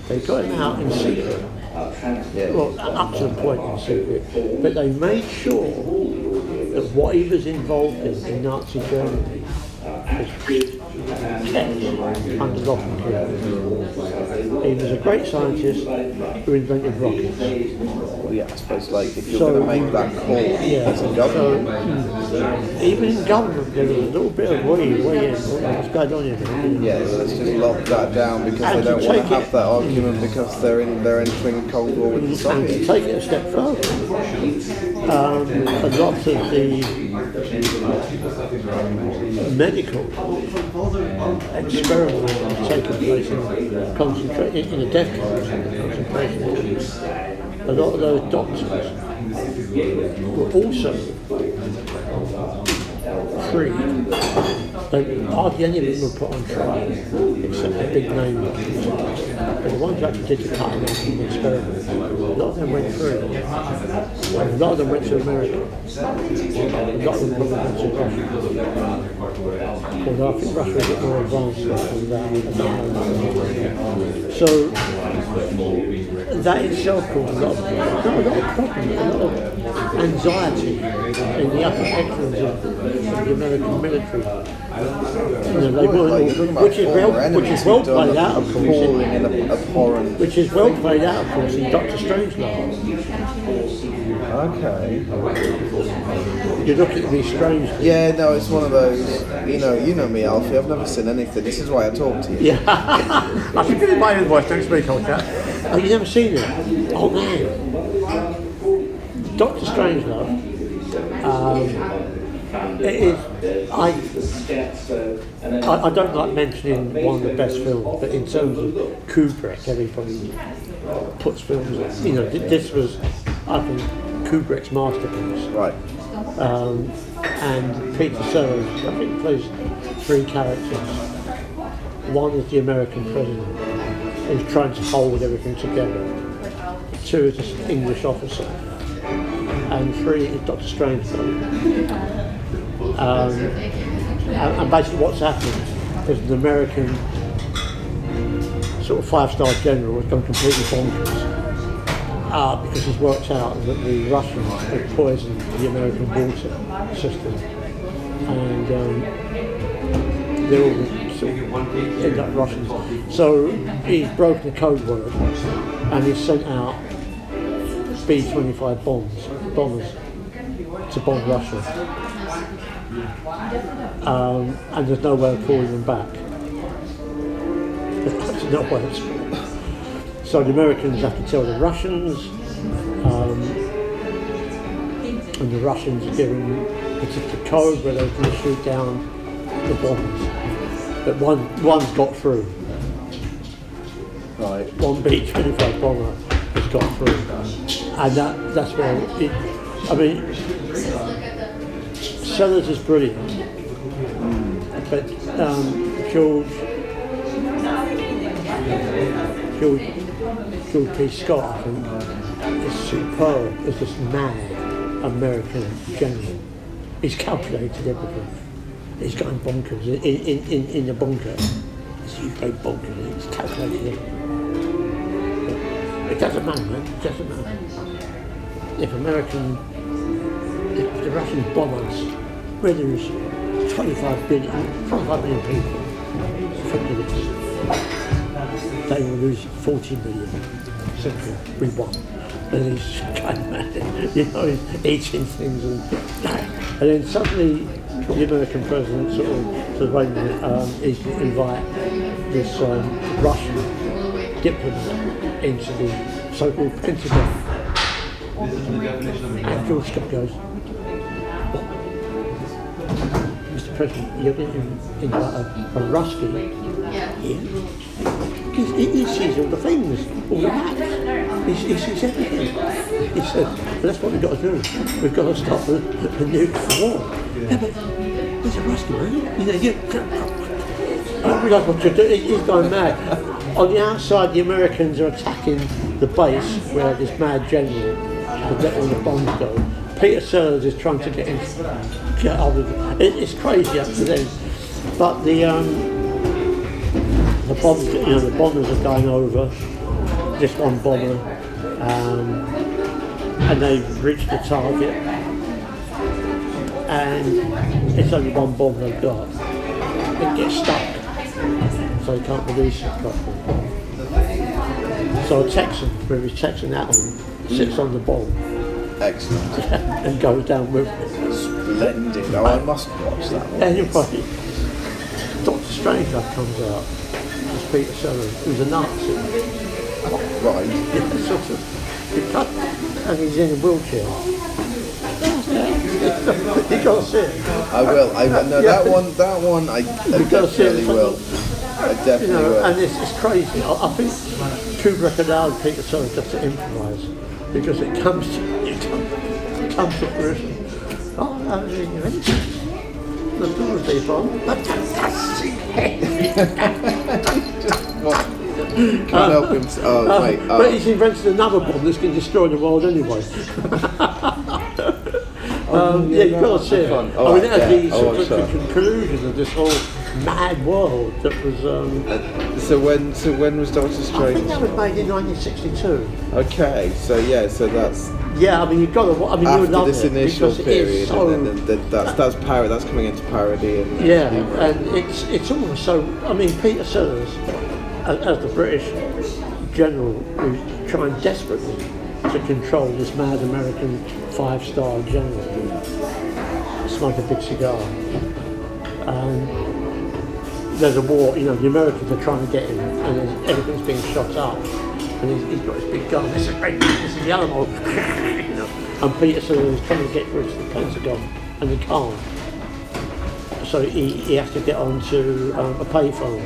They got him out in secret. Well, up to the point in secret. But they made sure that what he was involved in Nazi Germany was kept under lock and key. He was a great scientist who invented rockets. Well, yeah, I suppose like if you're going to make that call as a government, Even in government, there was a little bit of what's going on here. yeah, let's just lock that down because they don't want to have that argument because they're entering a cold war with the And to Soviets. take it a step further, a lot of the medical experiments taking place in the death camps and the concentration camps, a lot of those doctors were also freed. Hardly any of them were put on trial, except the big name ones. But the ones who actually did the cutting edge of the experiment, a lot of them went free. And a lot of them went to America. A lot of them probably went to Russia. Although I think Russia is a bit more advanced than that. So that itself caused a lot of problems, a lot of anxiety in the upper echelons of the American military. They were, which is well played out, of course. Which is well played out, of course, in Dr. Strangelove. Okay. You're looking at me strangely. Yeah, no, it's one of those. You know me, Alfie. I've never seen anything. This is why I talk to you. Yeah. I should give you my invoice. Don't speak on that. Oh, you never seen it? Oh man. Dr. Strangelove. It is. I don't like mentioning one of the best films, but in terms of Kubrick, everybody puts films. This was, I think, Kubrick's masterpiece. Right. And Peter Sellers, I think, plays three characters. One is the American president, who's trying to hold everything together. Two is this English officer, and three is Dr. Strangelove. And basically what's happened is an American sort of five-star general has gone completely bonkers because he's worked out that the Russians had poisoned the American water system, and they're all sort of end up Russians. So he's broken the code word and he's sent out B-25 bombers to bomb Russia. And there's no way of calling them back. There's absolutely no way. So the Americans have to tell the Russians, and the Russians give them a particular code where they can shoot down the bombers. But one's got through. Right. One B-25 bomber has got through. And that's where Sellers is brilliant, but George P. Scott, I think, is superb as this mad American general. He's calculated everything. He's going bonkers in the bunker. He's going bonkers. He's calculated everything. It doesn't matter, man. It doesn't matter. If the Russians bomb us, where there's 25 million people, think of this. They will lose 40 million. Simply, we won. And he's kind of mad, he's eating things, and then suddenly the American president sort of says, wait a minute, he's going to invite this Russian diplomat into the so-called Pentagon. And George Scott goes, "What? Mr. President, you're getting in a Rusky?" Yeah. He sees all the things, all the maps. He sees everything. He said, "Well, that's what we've got to do. We've got to stop the nuclear war." Yeah, but he's a Rusky, man. You know, I don't realise what to do. He's going mad. On the outside, the Americans are attacking the base where this mad general would let all the bombs go. Peter Sellers is trying to get out of it. It's crazy up to then. But the bombs, you know, the bombers are going over. This one bomber, and they've reached the target, and it's only one bomb they've got. It gets stuck, so they can't release it properly. So a Texan, with his Texan hat on, sits on the bomb. Excellent. And goes down with it. Splendid. Oh, I must watch that one. Anyway, Dr. Strangelove comes out as Peter Sellers, who's a Nazi. Right. Yeah, sort of. And he's in a wheelchair. You got to see it. I will. No, that one. I definitely will. I definitely will. And it's crazy. I think Kubrick allowed Peter Sellers just to improvise because it comes to fruition. Oh, the Doomsday bomb. Can't help him. Mate. But he's invented another bomb that's going to destroy the world anyway. Yeah, you've got to see it. I mean, that was the conclusion of this whole mad world that was. So when was Doctor Strange? I think that was made in 1962. Okay, so that's. Yeah, I mean you've got to. I mean, you would love this initial it period, so, and then that's coming into parody and. Yeah, and it's almost so. I mean, Peter Sellers, as the British general, who's trying desperately to control this mad American 5-star general, smoke a big cigar. There's a war, you know, the Americans are trying to get him, and everything's being shot up, and he's got his big gun. This is great. This is the animal, you know. And Peter Sellers is trying to get through to the Pentagon, and he can't. So he has to get onto a payphone.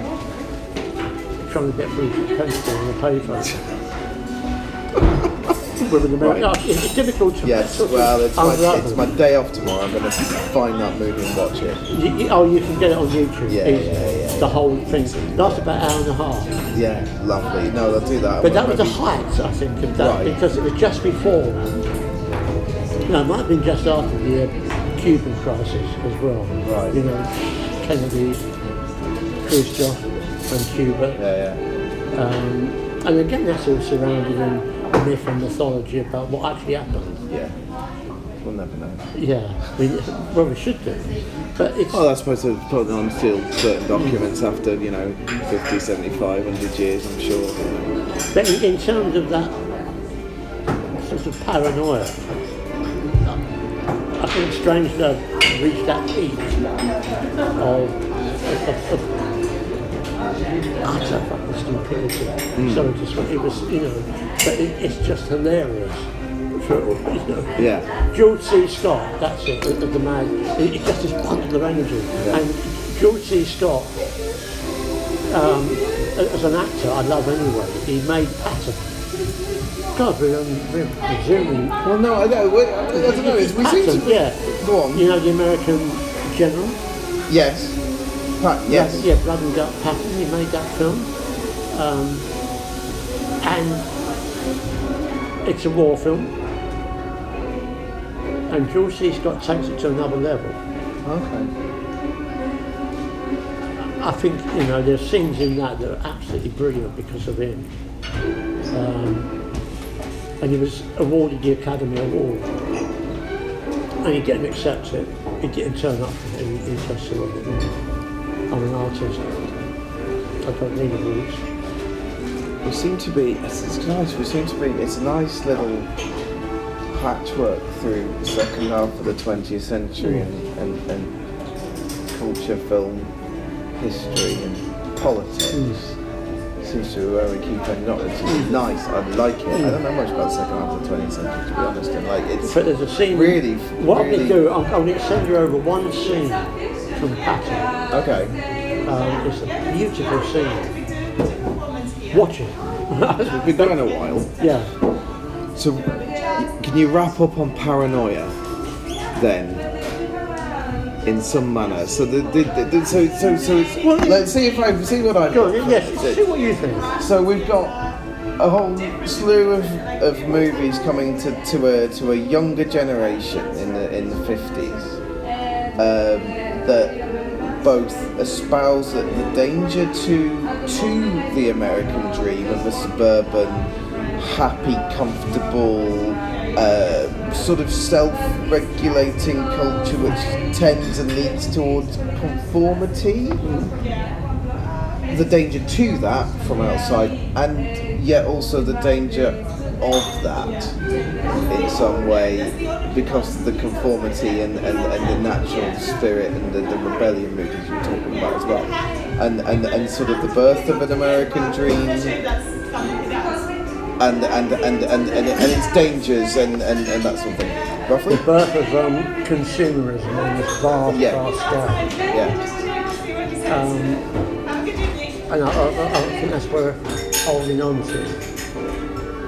Trying to get through to the Pentagon on a payphone. With an American. Right. It's difficult to. Yes, well, it's my day off tomorrow. I'm going to find that movie and watch it. You can get it on YouTube. Yeah. The whole thing lasts about an hour and a half. Yeah, lovely. No, I'll do that. But that was the height, I think, of that, because it was just before. No, it might have been just after the Cuban crisis as well. Right. You know, Kennedy, Khrushchev, and Cuba. Yeah. And again, that's all surrounded in myth and mythology about what actually happened. Yeah. We'll never know. Yeah, I mean, well, we should do. But it's... Well, I suppose to put on sealed certain documents after, 50, 75, 100 years, I'm sure. But in terms of that sort of paranoia, I think Strangelove reached that peak of utter fucking stupidity. So it was, but it's just hilarious. Yeah. George C. Scott, that's it, the man. It's just this bundle of energy. Yeah. And George C. Scott, as an actor, I love anyway. He made Patton. God, we're presuming. Well, no, I don't know. We seem to be. Yeah. Go on. You know the American general? Yes. Yes. Yeah, Blood and Gut Patton. He made that film, and it's a war film. And George C. Scott takes it to another level. Okay. I think, there's scenes in that are absolutely brilliant because of him. And he was awarded the Academy Award. And he didn't accept it. He didn't turn up in festival. I'm an artist. I don't need awards. We seem to be, it's nice, it's a nice little patchwork through the second half of the 20th century and culture, film, history and politics. seems to be where we keep ending up, which is nice. I like it. I don't know much about the second half of the 20th century, to be honest. And like, it's but there's a scene. really. What I'm going to do, I'm going to send you over one scene from Patton. Okay. It's a beautiful scene. Watch it. We've been going a while. Yeah. So, can you wrap up on Paranoia then? In some manner. So let's see what I. Go on, yes. See what you think. So we've got a whole slew of movies coming to a younger generation in the 50s that both espouse the danger to the American dream of a suburban, happy, comfortable, sort of self-regulating culture which tends and leads towards conformity. The danger to that from outside, and yet also the danger of that in some way because of the conformity and the natural spirit and the rebellion movies you're talking about as well, and sort of the birth of an American dream. And its dangers and that sort of thing. Roughly? The birth of consumerism on this vast scale. Yeah. And I think that's where we're holding on to.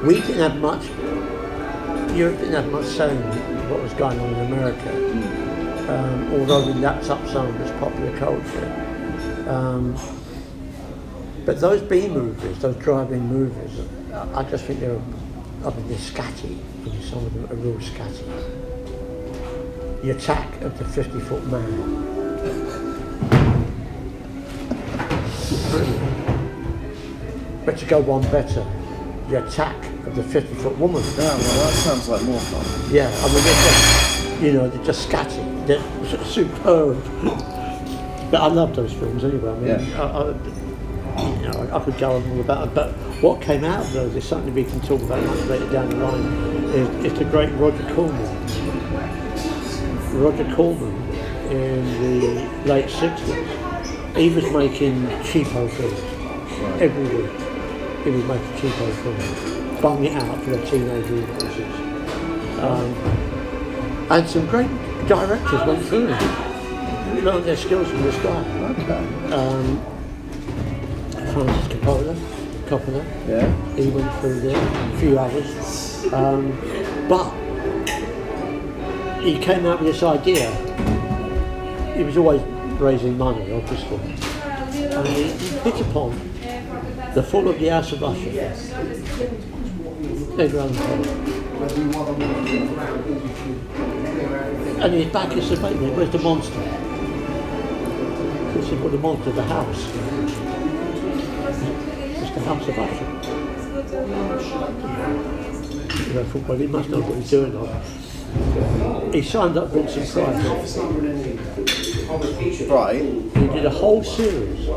We didn't have much, Europe didn't have much say in what was going on in America, although we lapped up some of its popular culture. But those B movies, those drive-in movies, I just think they're scatty. Some of them are real scatty. The Attack of the 50-Foot Man. But to go one better, The Attack of the 50-Foot Woman. Yeah, well, that sounds like more fun. Yeah, I mean, they're just scatty. They're superb. But I love those films anyway. I mean, I could go on all about it, but what came out of those is something we can talk about much later down the line. Is the great Roger Corman. Roger Corman in the late 60s, he was making cheapo films every week. He was making cheapo films, bung it out for the teenage audiences, and some great directors went through it. Learned their skills from this guy. Okay. Francis Coppola, yeah, he went through there, a few others, but he came out with this idea. He was always raising money, obviously, and he hit upon the fall of the House of Usher, Edgar Allan Poe, and his back is the baby. Where's the monster? He said, well, the monster of the house. The House of Usher. And I thought, well, he must know what he's doing on. He signed up Vincent Price. Right. He did a whole series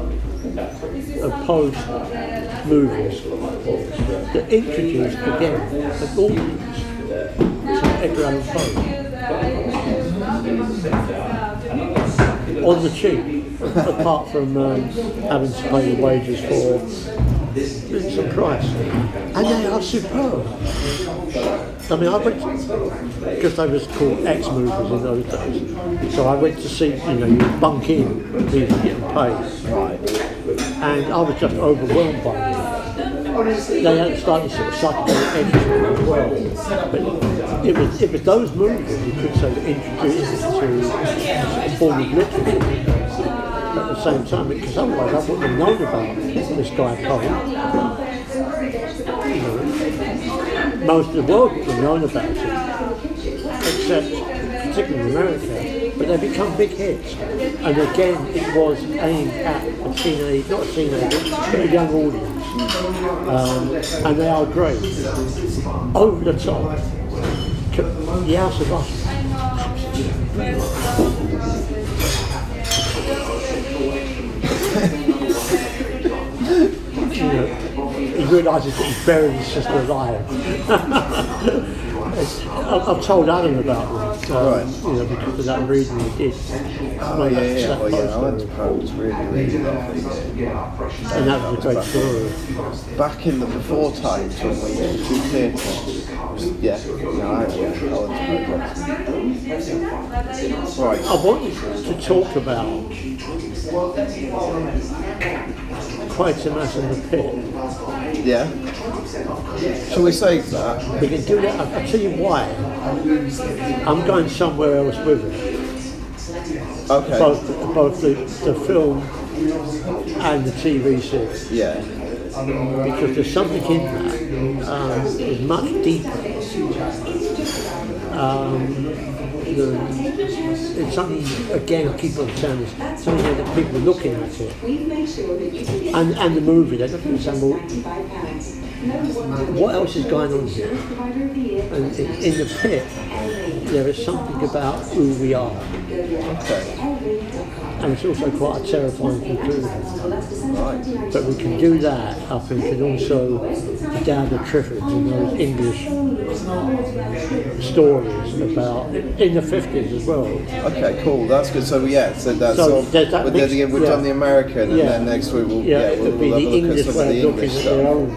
of Poe's movies that introduced again an audience to Edgar Allan Poe. On the cheap, apart from having to pay the wages for Vincent Price, and they are superb. I mean, I went because they was called X movies in those days. So I went to see, you bunk in, these getting paid, right? And I was just overwhelmed by them. They had slightly sort of psychedelic edges to them as well, but it was those movies you could say that introduced us to a form of literature. At the same time, because otherwise I wouldn't have known about this guy Poe. Most of the world wouldn't have known about it, except particularly in America, but they become big hits. And again, it was aimed at a teenage, not a teenager, but a young audience. And they are great. Over the top. The House of Usher. He realises that he's buried his sister alive. I've told Alan about them, Right. you know, because of that reading he did. Oh yeah. Well, yeah. Alan's Poe was really lovely. And that was a great story. Back in the before times when we went to theatre. Yeah. No, Alan's Poe. Right. I want to talk about Quatermass and the Pit. Yeah. Shall we save that? We can do that. I'll tell you why. I'm going somewhere else with it. Okay. Both the film and the TV series. Yeah. Because there's something in that is much deeper. It's something, again, I keep on saying this, something that people are looking at it. And the movie, they're looking and saying, well, what else is going on here? And in the pit, there is something about who we are. Okay. And it's also quite a terrifying conclusion. Right. But we can do that, I think, and also down the Triffids and those English stories about, in the 50s as well. Okay, cool. That's good. So yeah, so that's So all. there's that We've mixed- done the American, and Yeah. then next week we'll It we'll would be have the a look at English some of way the of looking English at their stuff own.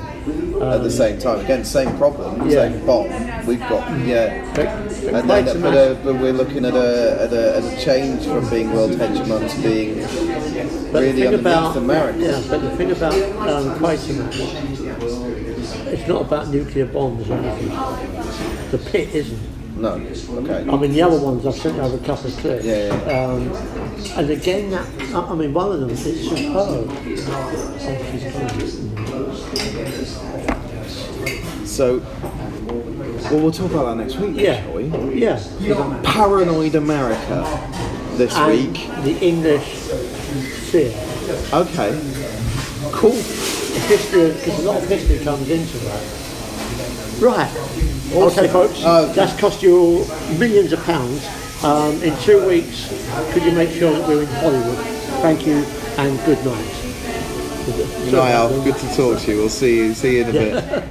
at the same time. Again, same problem, Yeah. same bomb. We've got But and then but we're looking at a change from being world hegemon to being really underneath America. Yeah, but the thing about Quatermass, it's not about nuclear bombs or anything. The pit isn't. No. Okay. I mean, the other ones, I've sent over a couple of clips. Yeah. And again, I mean, one of them is superb. Oh, she's coming. So, well, we'll talk about that next week, Yeah. shall we? Yeah. Paranoid America this And week. the English fear. Okay. Cool. History, because a lot of history comes into that. Right. Okay, folks. That's cost you all millions of pounds. In 2 weeks, could you make sure that we're in Hollywood? Thank you and good night. Good night, Alf. Good to talk to you. We'll see you in a bit.